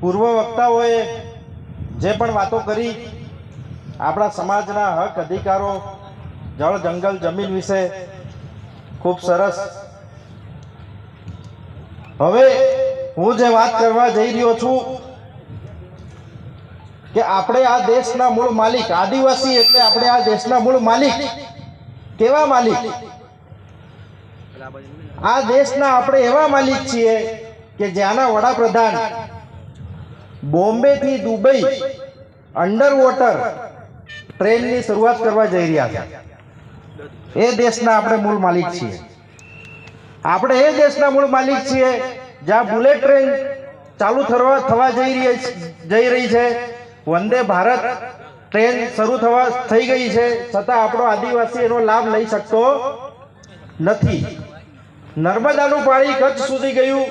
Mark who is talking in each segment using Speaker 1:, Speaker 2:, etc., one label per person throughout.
Speaker 1: પૂર્વ વક્તાઓએ જે પણ વાતો કરી આપણા સમાજના હક અધિકારો જળ જંગલ જમીન વિશે ખૂબ સરસ. હવે હું જે વાત કરવા જઈ રહ્યો છું કે આપણે આ દેશના મૂળ માલિક આદિવાસી એટલે આપણે આ દેશના મૂળ માલિક. કેવા માલિક? આ દેશના આપણે એવા માલિક છીએ કે જ્યાંના વડાપ્રધાન બોમ્બે થી દુબઈ અંડર વોટર ટ્રેનની શરૂઆત કરવા જઈ રહ્યા છે. એ દેશના આપણે મૂળ માલિક છીએ. આપણે એ દેશના મૂળ માલિક છીએ જ્યાં બુલેટ ટ્રેન ચાલુ થવા જઈ રહી છે. વંદે ભારત ટ્રેન શરૂ થઈ ગઈ છે, છતાં આપણો આદિવાસી એનો લાભ લઈ શકતો નથી. નર્મદાનું પાણી કચ્છ સુધી ગયું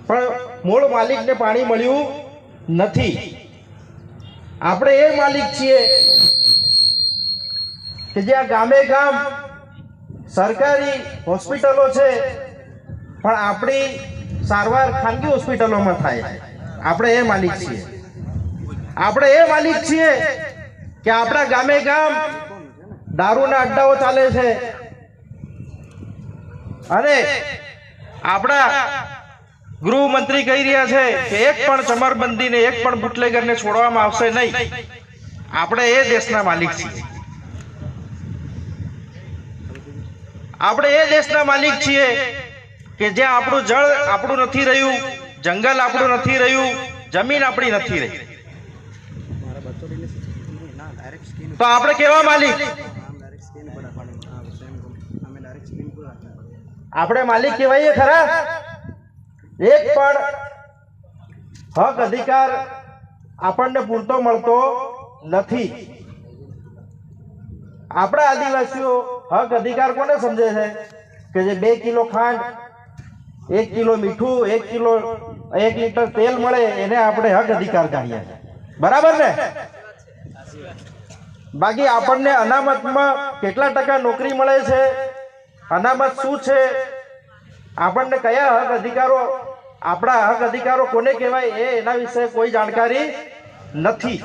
Speaker 1: પણ મૂળ માલિકને પાણી મળ્યું નથી. આપણે એ માલિક છીએ કે જ્યાં ગામે ગામ સરકારી હોસ્પિટલો છે પણ આપણી સારવાર ખાનગી હોસ્પિટલોમાં થાય છે. આપણે એ માલિક છીએ. આપણે એ માલિક છીએ કે આપણા ગામે ગામ દારૂના અડ્ડાઓ ચાલે છે અને આપણા ગૃહમંત્રી કહી રહ્યા છે કે એક પણ ચમરબંધીને એક પણ બુટલેગરને છોડવામાં આવશે નહીં. આપણે એ દેશના માલિક છીએ. આપણે એ દેશના માલિક છીએ કે જ્યાં આપણું જળ આપણું નથી રહ્યું, જંગલ આપણું નથી રહ્યું, જમીન આપણી નથી રહી. તો આપણે કેવા માલિક? આપણે માલિક કહેવાઈએ ખરા? એક પણ હક અધિકાર આપણને પૂરતો મળતો નથી. આપણા આદિવાસીઓ હક અધિકાર કોને સમજે છે કે જે 2 કિલો ખાંડ, 1 કિલો મીઠું, 1 લીટર તેલ મળે એને આપણે હક અધિકાર કહીએ. બરાબર ને? બાકી આપણને અનામતમાં કેટલા ટકા નોકરી મળે છે, અનામત શું છે, આપણને કયા હક અધિકારો, આપણા હક અધિકારો કોને કહેવાય એના વિશે કોઈ જાણકારી નથી.